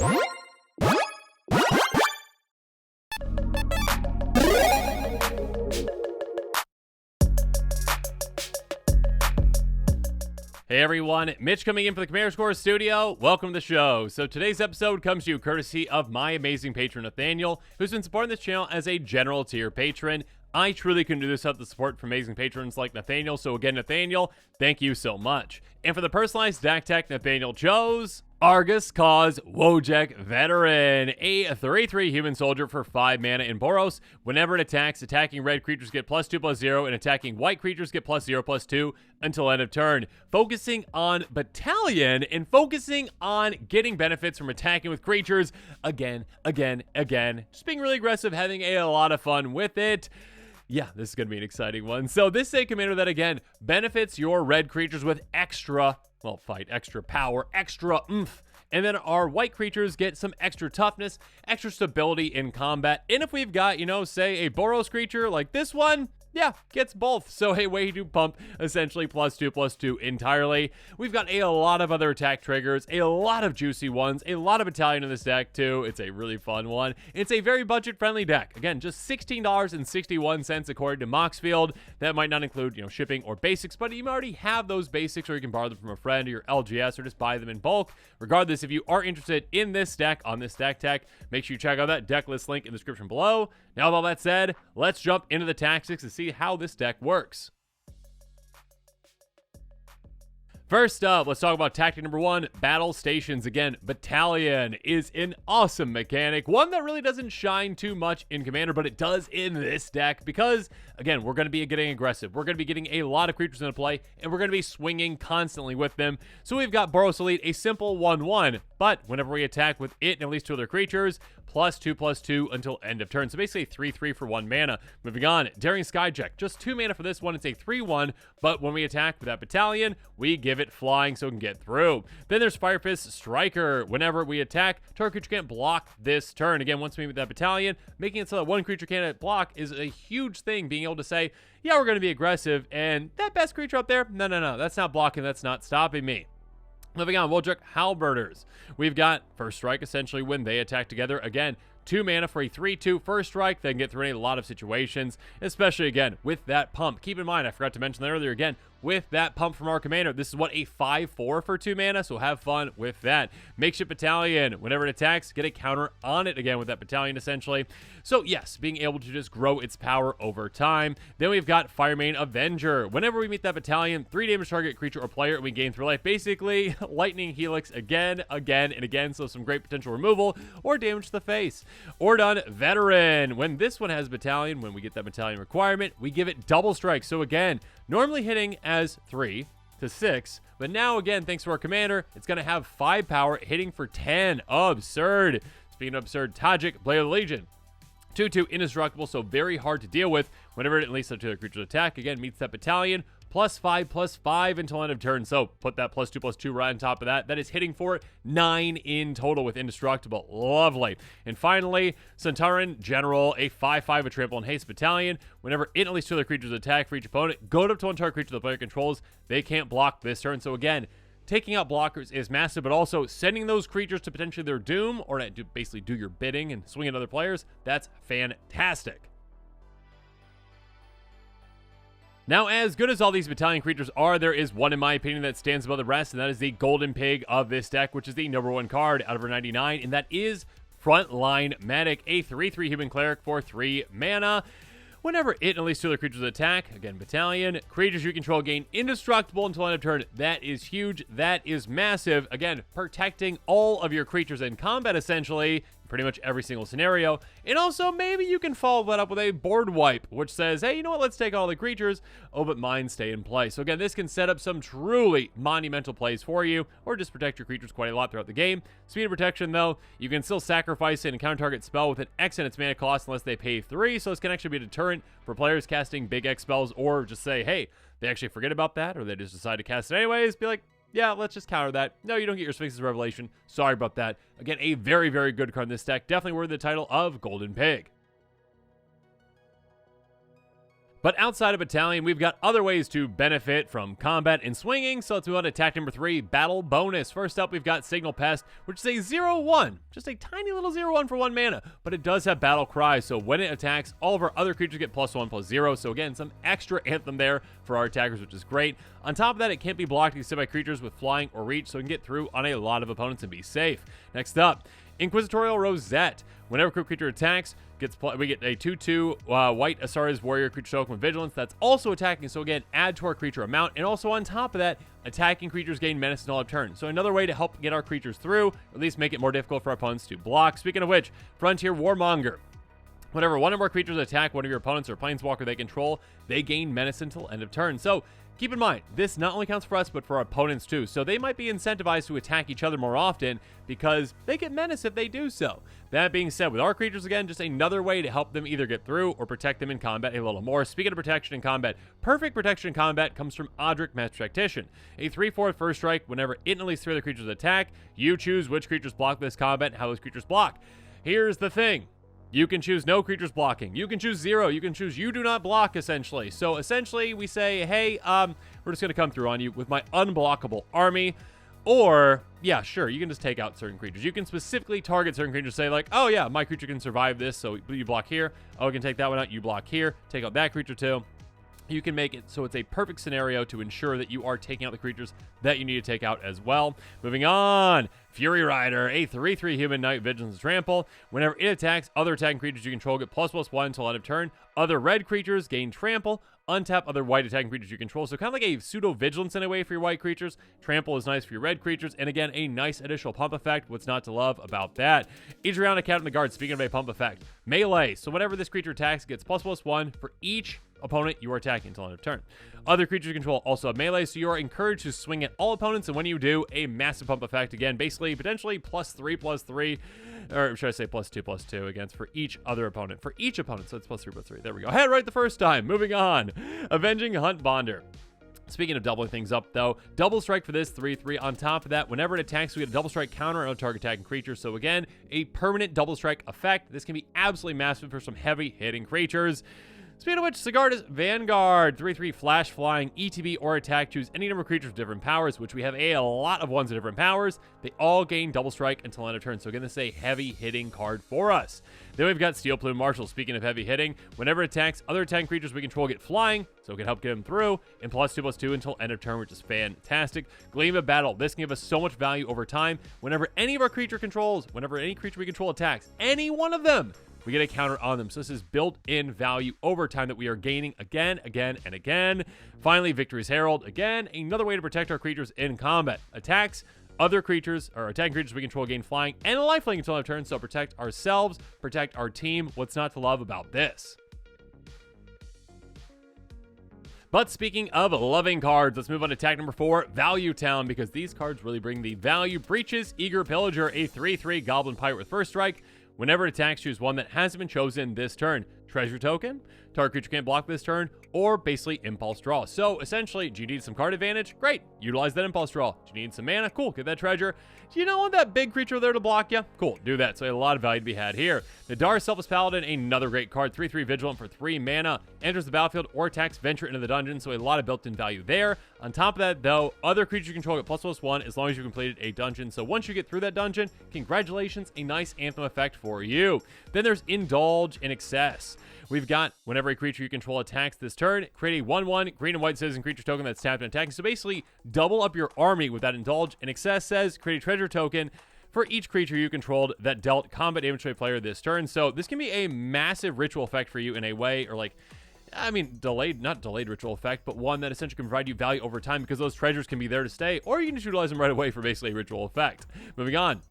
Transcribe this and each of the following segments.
Hey everyone, Mitch coming in for the Commander Score Studio. Welcome to the show. So today's episode comes to you courtesy of my amazing patron Nathaniel, who's been supporting this channel as a general tier patron. I truly couldn't do this without the support from amazing patrons like Nathaniel, so again, Nathaniel, thank you so much. And for the personalized deck tech, Nathaniel chose Agrus Kos, Wojek Veteran, a 3/3 human soldier for 5 mana in Boros. Whenever it attacks, attacking red creatures get +2/+0, and attacking white creatures get +0/+2 until end of turn. Focusing on Battalion and focusing on getting benefits from attacking with creatures again. Just being really aggressive, having a lot of fun with it. Yeah, this is going to be an exciting one. So this is a commander that, again, benefits your red creatures with extra power, extra oomph. And then our white creatures get some extra toughness, extra stability in combat. And if we've got, say a Boros creature like this one, yeah, gets both. So a way to pump essentially +2/+2 entirely. We've got a lot of other attack triggers, a lot of juicy ones, a lot of Battalion in this deck too. It's a really fun one. It's a very budget-friendly deck. Again, just $16.61 according to Moxfield. That might not include, shipping or basics, but you already have those basics, or you can borrow them from a friend or your LGS, or just buy them in bulk. Regardless, if you are interested in this deck on this deck tech, make sure you check out that deck list link in the description below. Now, with all that said, let's jump into the tactics and see how this deck works. First up, let's talk about tactic number 1, battle stations. Again, Battalion is an awesome mechanic, one that really doesn't shine too much in Commander, but it does in this deck because, again, we're going to be getting aggressive. We're going to be getting a lot of creatures into play, and we're going to be swinging constantly with them. So we've got Boros Elite, a simple 1/1, but whenever we attack with it and at least 2 other creatures, +2/+2 until end of turn. So basically 3/3 for 1 mana. Moving on, Daring Skyjack, just 2 mana for this one. It's a 3/1, but when we attack with that Battalion, we give it flying so it can get through. Then there's Fire Fist Striker. Whenever we attack, target creature can't block this turn. Again, once we meet with that Battalion, making it so that one creature can't block is a huge thing. Being able to say, yeah, we're going to be aggressive, and that best creature up there, no, that's not blocking, that's not stopping me. Moving on, Wojek Halberders. We've got First Strike, essentially, when they attack together. Again, 2 mana for a 3/2 First Strike. They can get through in a lot of situations, especially, again, with that pump. Keep in mind, I forgot to mention that earlier, again, with that pump from our commander. This is what, a 5/4 for 2 mana, so have fun with that. Makeshift Battalion. Whenever it attacks, get a counter on it again with that Battalion, essentially. So, yes, being able to just grow its power over time. Then we've got Firemane Avenger. Whenever we meet that Battalion, 3 damage target creature or player, and we gain 3 life. Basically, Lightning Helix again, and again, so some great potential removal or damage to the face. Ordon Veteran. When this one has Battalion, when we get that Battalion requirement, we give it double strike. So again, normally hitting as 3 to 6, but now again, thanks to our commander, it's going to have 5 power, hitting for 10. Absurd. Speaking of absurd, Tajik, Blade of the Legion. 2/2 indestructible, so very hard to deal with whenever it at least up to the creature's attack. Again, meets that Battalion. +5/+5 until end of turn. So put that +2/+2 right on top of that. That is hitting for 9 in total with indestructible. Lovely. And finally, Centauran General, a 5/5 with trample and haste Battalion. Whenever it at least 2 other creatures attack for each opponent, go up to 1 target creature the player controls. They can't block this turn. So again, taking out blockers is massive, but also sending those creatures to potentially their doom, or to basically do your bidding and swing at other players, that's fantastic. Now, as good as all these Battalion creatures are, there is one, in my opinion, that stands above the rest, and that is the Golden Pig of this deck, which is the #1 card out of our 99, and that is Frontline Medic, a 3/3 human cleric for 3 mana. Whenever it and at least 2 other creatures attack, again, Battalion, creatures you control gain indestructible until end of turn. That is huge. That is massive. Again, protecting all of your creatures in combat, essentially, pretty much every single scenario. And also, maybe you can follow that up with a board wipe, which says, hey, you know what, let's take all the creatures, oh, but mine stay in play. So again, this can set up some truly monumental plays for you, or just protect your creatures quite a lot throughout the game. Speed of protection, though, you can still sacrifice it and counter-target spell with an X in its mana cost unless they pay 3, so this can actually be a deterrent for players casting big X spells, or just say, hey, they actually forget about that, or they just decide to cast it anyways, be like, yeah, let's just counter that. No, you don't get your Sphinx's Revelation. Sorry about that. Again, a very, very good card in this deck. Definitely worth the title of Golden Pig. But outside of Battalion, we've got other ways to benefit from combat and swinging, so let's move on to attack number 3, Battle Bonus. First up, we've got Signal Pest, which is a 0/1, just a tiny little 0/1 for 1 mana, but it does have Battle Cry, so when it attacks, all of our other creatures get +1/+0, so again, some extra Anthem there for our attackers, which is great. On top of that, it can't be blocked except by creatures with flying or reach, so it can get through on a lot of opponents and be safe. Next up, Inquisitorial Rosette. Whenever a creature attacks, we get a 2/2 white Asara's Warrior creature token with Vigilance. That's also attacking, so again, add to our creature amount. And also on top of that, attacking creatures gain menace until end of turn. So another way to help get our creatures through, or at least make it more difficult for our opponents to block. Speaking of which, Frontier Warmonger. Whenever one or more creatures attack one of your opponents or planeswalker they control, they gain menace until end of turn. So keep in mind, this not only counts for us, but for our opponents too. So they might be incentivized to attack each other more often because they get menace if they do so. That being said, with our creatures, again, just another way to help them either get through or protect them in combat a little more. Speaking of protection in combat, perfect protection in combat comes from Adric Master Tactician. A 3/4 first strike, whenever it and at least 3 other creatures attack, you choose which creatures block this combat and how those creatures block. Here's the thing. You can choose no creatures blocking. You can choose 0. You can choose you do not block, essentially. So essentially, we say, hey, we're just going to come through on you with my unblockable army. Or, yeah, sure, you can just take out certain creatures. You can specifically target certain creatures, say like, oh yeah, my creature can survive this, so you block here. Oh, I can take that one out, you block here. Take out that creature too. You can make it so it's a perfect scenario to ensure that you are taking out the creatures that you need to take out as well. Moving on, Fury Rider, a 3/3 human knight, Vigilance and Trample. Whenever it attacks, other attacking creatures you control get ++1 until end of turn. Other red creatures gain Trample. Untap other white attacking creatures you control. So kind of like a pseudo-vigilance in a way for your white creatures. Trample is nice for your red creatures. And again, a nice additional pump effect. What's not to love about that? Adriana, Captain of the Guard, speaking of a pump effect. Melee. So whenever this creature attacks, it gets ++1 for each opponent you are attacking until end of turn. Other creatures you control also have melee, so you are encouraged to swing at all opponents, and when you do, a massive pump effect. Again, basically, potentially +3/+3, or should I say +2/+2 against for each other opponent. For each opponent, so it's +3/+3. There we go. I had it right the first time. Moving on. Avenging Hunt Bonder. Speaking of doubling things up, though, double strike for this 3/3. On top of that, whenever it attacks, we get a double strike counter on target attacking creature. So again, a permanent double strike effect. This can be absolutely massive for some heavy hitting creatures. Speaking of which, Sigarda's Vanguard, 3/3 flash flying, ETB or attack, choose any number of creatures with different powers, which we have a lot of ones with different powers. They all gain double strike until end of turn, so again, this is a heavy hitting card for us. Then we've got Steel Plume Marshal. Speaking of heavy hitting, whenever it attacks, other attacking creatures we control get flying, so it can help get them through, and +2/+2 until end of turn, which is fantastic. Gleam of Battle. This can give us so much value over time. Whenever any of our creature controls, whenever any creature we control attacks, any one of them, we get a counter on them. So this is built-in value over time that we are gaining again, and again. Finally, Victory's Herald. Again, another way to protect our creatures in combat. Attacks, other creatures, or attacking creatures we control gain flying and a lifelink until end of turn. So protect ourselves, protect our team. What's not to love about this? But speaking of loving cards, let's move on to attack number 4, Value Town, because these cards really bring the value. Breaches, Eager Pillager, a 3/3 Goblin Pirate with first strike. Whenever it attacks, choose one that hasn't been chosen this turn. Treasure token, target creature can't block this turn, or basically Impulse Draw. So essentially, do you need some card advantage? Great, utilize that Impulse Draw. Do you need some mana? Cool, get that treasure. Do you not want that big creature there to block you? Cool, do that. So a lot of value to be had here. Nadar Selfless Paladin, another great card. 3/3 Vigilant for 3 mana. Enters the battlefield or attacks venture into the dungeon, so a lot of built-in value there. On top of that, though, other creatures you control get ++1 as long as you completed a dungeon. So once you get through that dungeon, congratulations, a nice Anthem effect for you. Then there's Indulge in Excess. We've got whenever a creature you control attacks this turn, create a 1/1 green and white citizen creature token that's tapped and attacking. So basically, double up your army with that Indulge. In Excess says create a treasure token for each creature you controlled that dealt combat damage to a player this turn. So this can be a massive ritual effect for you in a way, or like, I mean, not delayed ritual effect, but one that essentially can provide you value over time because those treasures can be there to stay, or you can just utilize them right away for basically a ritual effect. Moving on.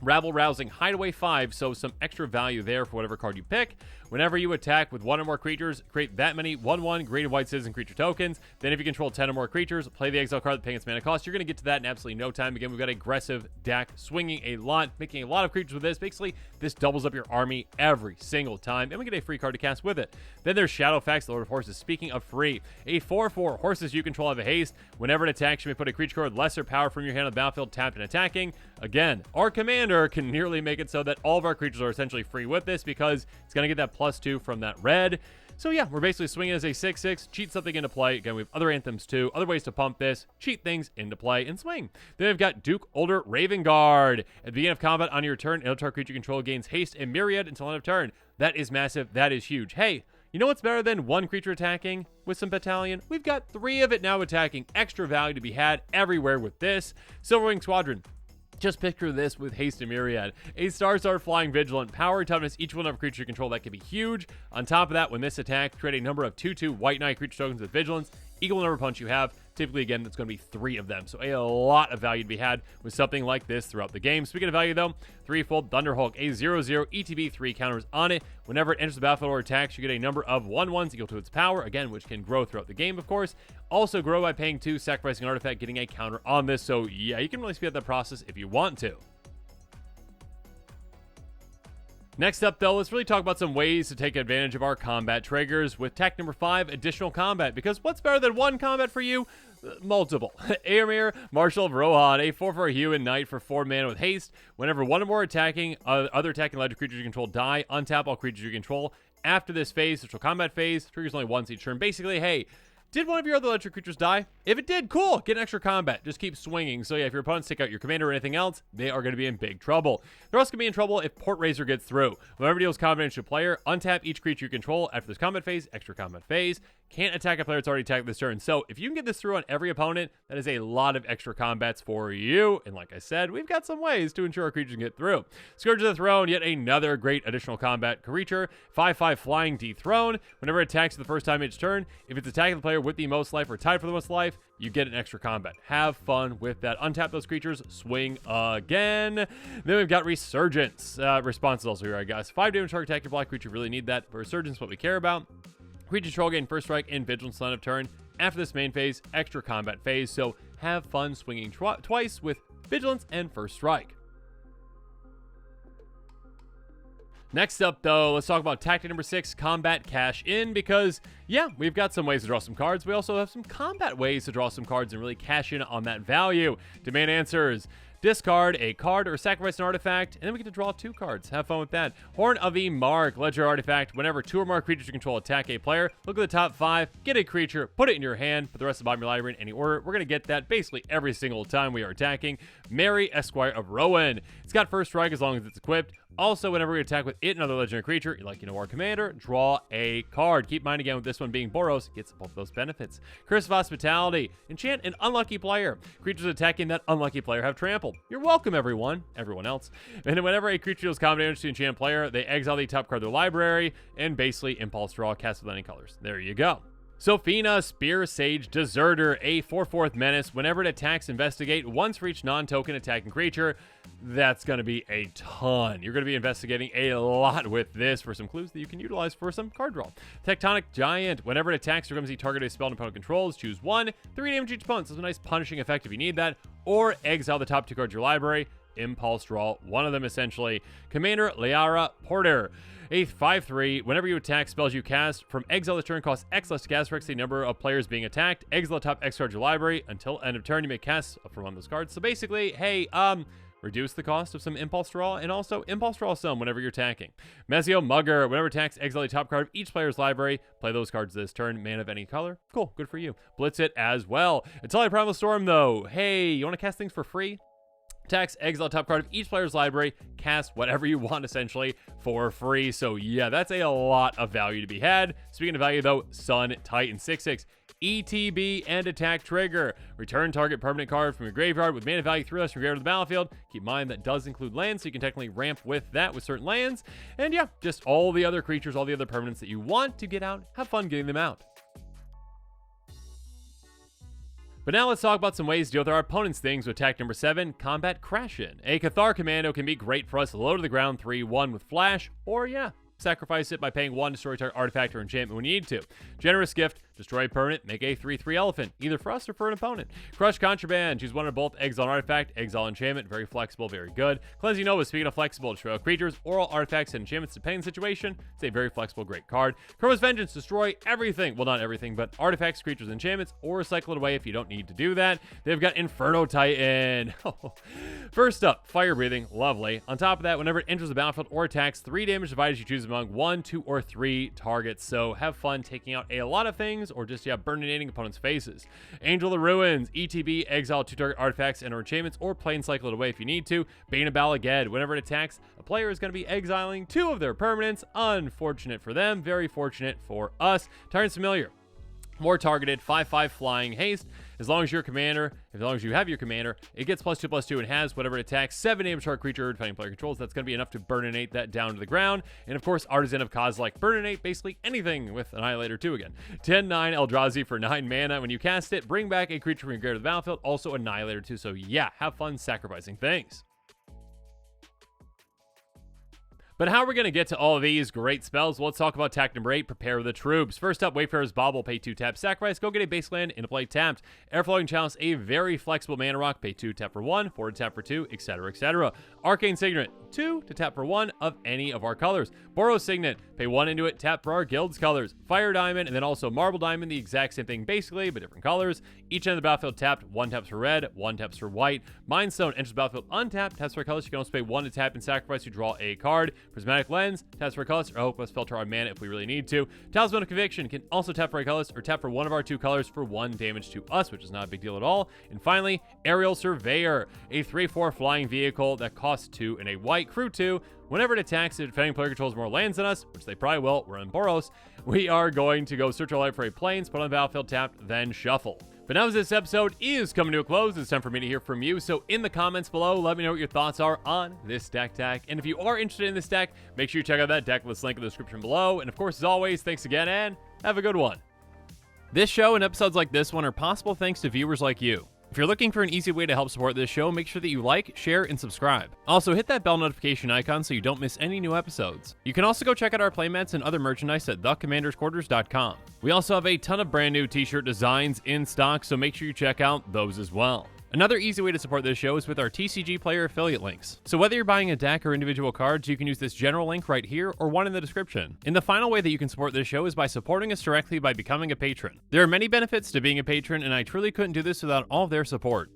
Rabble Rousing Hideaway 5, so some extra value there for whatever card you pick. Whenever you attack with one or more creatures, create that many 1/1 green and white citizen creature tokens. Then if you control 10 or more creatures, play the exile card paying its mana cost. You're going to get to that in absolutely no time. Again, we've got aggressive deck, swinging a lot, making a lot of creatures with this. Basically, this doubles up your army every single time, and we get a free card to cast with it. Then there's Shadowfax, the Lord of Horses. Speaking of free, a 4/4 horses you control have a haste. Whenever it attacks, you may put a creature card with lesser power from your hand on the battlefield, tapped and attacking. Again, our commander can nearly make it so that all of our creatures are essentially free with this because it's going to get that +2 from that red. So yeah, we're basically swinging as a 6/6, cheat something into play. Again, we have other anthems too, other ways to pump this, cheat things into play, and swing. Then we've got Duke Older Raven Guard. At the beginning of combat on your turn, Eldar creature you control gains haste and myriad until end of turn. That is massive. That is huge. Hey, you know what's better than one creature attacking with some battalion? We've got 3 of it now attacking. Extra value to be had everywhere with this. Silverwing Squadron. Just picture this with haste and myriad. A star flying vigilant, power, toughness, each one of creature you control. That could be huge. On top of that, when this attacks, create a number of 2/2 white knight creature tokens with vigilance. Equal number of punch you have. Typically, again, that's going to be 3 of them. So a lot of value to be had with something like this throughout the game. Speaking of value, though, threefold Thunderhawk, a 0/0 ETB, 3 counters on it. Whenever it enters the battlefield or attacks, you get a number of 1/1s equal to its power, again, which can grow throughout the game, of course. Also grow by paying 2, sacrificing an artifact, getting a counter on this. So yeah, you can really speed up that process if you want to. Next up, though, let's really talk about some ways to take advantage of our combat triggers with tech number 5, additional combat. Because what's better than one combat for you? Multiple. Aemir, Marshal of Rohan, a 4/4 human knight for 4 mana with haste. Whenever one or more other attacking legendary creatures you control die, untap all creatures you control. After this phase, special combat phase, triggers only once each turn. Basically, hey, did one of your other legendary creatures die? If it did, cool. Get an extra combat. Just keep swinging. So yeah, if your opponents take out your commander or anything else, they are going to be in big trouble. They're also going to be in trouble if Port Razor gets through. Whenever it deals combat to a player, untap each creature you control after this combat phase, extra combat phase. Can't attack a player that's already attacked this turn. So if you can get this through on every opponent, that is a lot of extra combats for you. And like I said, we've got some ways to ensure our creatures can get through. Scourge of the Throne, yet another great additional combat creature. 5/5 flying dethrone. Whenever it attacks the first time each turn, if it's attacking the player with the most life or tied for the most life, you get an extra combat. Have fun with that. Untap those creatures, swing again. Then we've got Resurgence. Response is also here, I guess. 5 damage target attack your black creature. Really need that. But Resurgence is what we care about. Creature control gain first strike and vigilance till end of turn. After this main phase, extra combat phase. So have fun swinging twice with vigilance and first strike. Next up, though, let's talk about tactic number 6, combat cash in, because, yeah, we've got some ways to draw some cards. We also have some combat ways to draw some cards and really cash in on that value. Demand answers. Discard a card or sacrifice an artifact, and then we get to draw 2 cards. Have fun with that. Horn of the Mark, legendary artifact. Whenever 2 or more creatures you control attack a player, look at the top 5, get a creature, put it in your hand, put the rest of the bottom of your library in any order. We're going to get that basically every single time we are attacking. Mary, Esquire of Rowan. It's got first strike as long as it's equipped. Also, whenever we attack with it, another legendary creature, like our commander, draw a card. Keep in mind, again, with this one being Boros, gets both those benefits. Curse of Hospitality. Enchant an unlucky player. Creatures attacking that unlucky player have trampled. You're welcome, everyone else. And then whenever a creature deals combat damage to an enchanted player, they exile the top card of their library and basically impulse draw, cast with any colors. There you go. Sophina, Spear Sage Deserter, a 4/4 menace. Whenever it attacks, investigate once for each non-token attacking creature. That's going to be a ton. You're going to be investigating a lot with this for some clues that you can utilize for some card draw. Tectonic Giant. Whenever it attacks or becomes the target of a spell an opponent controls, choose 1. 3 damage each opponent. So it's a nice punishing effect if you need that. Or exile the top 2 cards of your library. Impulse draw one of them, essentially. Commander Liara Porter. A 5/3. Whenever you attack, spells you cast from exile this turn cost X less to cast for X the number of players being attacked. Exile the top X card of your library. Until end of turn, you may cast from one of those cards. So basically, hey, reduce the cost of some impulse draw, and also impulse draw some whenever you're attacking. Mezio Mugger. Whenever attacks, exile the top card of each player's library. Play those cards this turn. Mana of any color. Cool, good for you. Blitz it as well. Until Primal Storm, though. Hey, you want to cast things for free? Attacks, exile top card of each player's library, cast whatever you want essentially for free. So yeah, that's a lot of value to be had. Speaking of value though, Sun Titan 6/6. ETB and attack trigger. Return target permanent card from your graveyard with mana value 3 less from your graveyard to the battlefield. Keep in mind that does include lands, so you can technically ramp with that with certain lands. And yeah, just all the other creatures, all the other permanents that you want to get out. Have fun getting them out. But now let's talk about some ways to deal with our opponent's things with attack number 7, Combat Crash In. A Cathar Commando can be great for us low to the ground 3/1 with Flash, or yeah, sacrifice it by paying 1 to destroy target artifact or enchantment when you need to. Generous gift, Destroy a permanent, make a 3/3 elephant, either for us or for an opponent. Crush Contraband, choose one or both, exile an artifact, exile enchantment, very flexible, very good. Cleansing Nova, speaking of flexible, destroy all creatures, or all artifacts and enchantments depending on the situation. It's a very flexible, great card. Karma's Vengeance, destroy everything, well not everything, but artifacts, creatures, enchantments, or recycle it away if you don't need to do that. They've got Inferno Titan. First up, Fire Breathing, lovely. On top of that, whenever it enters the battlefield or attacks, 3 damage divided as you choose among 1, 2, or 3 targets. So have fun taking out a lot of things, or just, burninating opponents' faces. Angel of the Ruins, ETB, exile 2 target artifacts and or enchantments, or plane cycle it away if you need to. Bane of Balaged, whenever it attacks, a player is going to be exiling 2 of their permanents. Unfortunate for them, very fortunate for us. Tyrant's Familiar, more targeted, 5/5 flying haste. As long as you have your commander, it gets +2/+2 and has whatever it attacks, 7 damage to our creature, depending player controls. That's going to be enough to burninate that down to the ground. And of course, Artisan of Kozilek, burninate basically anything with Annihilator 2 again. 10/9 Eldrazi for 9 mana. When you cast it, bring back a creature from your graveyard to the battlefield, also Annihilator 2. So yeah, have fun sacrificing things. But how are we going to get to all of these great spells? Well, let's talk about tack number 8, Prepare the Troops. First up, Wayfarer's Bauble, pay 2 tap, sacrifice, go get a base land, into play tapped. Airflowing Chalice, a very flexible mana rock, pay 2 tap for 1, 4 to tap for 2, etc., etc. Arcane Signet, 2 to tap for 1 of any of our colors. Boros Signet, pay 1 into it, tap for our guild's colors. Fire Diamond, and then also Marble Diamond, the exact same thing basically, but different colors. Each end of the battlefield tapped, 1 taps for red, 1 taps for white. Mindstone enters the battlefield untapped, taps for colors. You can also pay 1 to tap and sacrifice to draw a card. Prismatic Lens, taps for a colorless, or hope let's filter our mana if we really need to. Talisman of Conviction can also tap for a colorless or tap for one of our 2 colors for 1 damage to us, which is not a big deal at all. And finally, Aerial Surveyor, a 3/4 flying vehicle that costs 2 and a white, crew 2. Whenever it attacks, the defending player controls more lands than us, which they probably will. We're in Boros. We are going to go search our life for a plains, put on the battlefield tapped, then shuffle. But now as this episode is coming to a close, it's time for me to hear from you. So in the comments below, let me know what your thoughts are on this deck tech. And if you are interested in this deck, make sure you check out that deck list link in the description below. And of course, as always, thanks again and have a good one. This show and episodes like this one are possible thanks to viewers like you. If you're looking for an easy way to help support this show, make sure that you like, share, and subscribe. Also, hit that bell notification icon so you don't miss any new episodes. You can also go check out our playmats and other merchandise at thecommandersquarters.com. We also have a ton of brand new t-shirt designs in stock, so make sure you check out those as well. Another easy way to support this show is with our TCG Player affiliate links. So whether you're buying a deck or individual cards, you can use this general link right here or one in the description. And the final way that you can support this show is by supporting us directly by becoming a patron. There are many benefits to being a patron, and I truly couldn't do this without all of their support.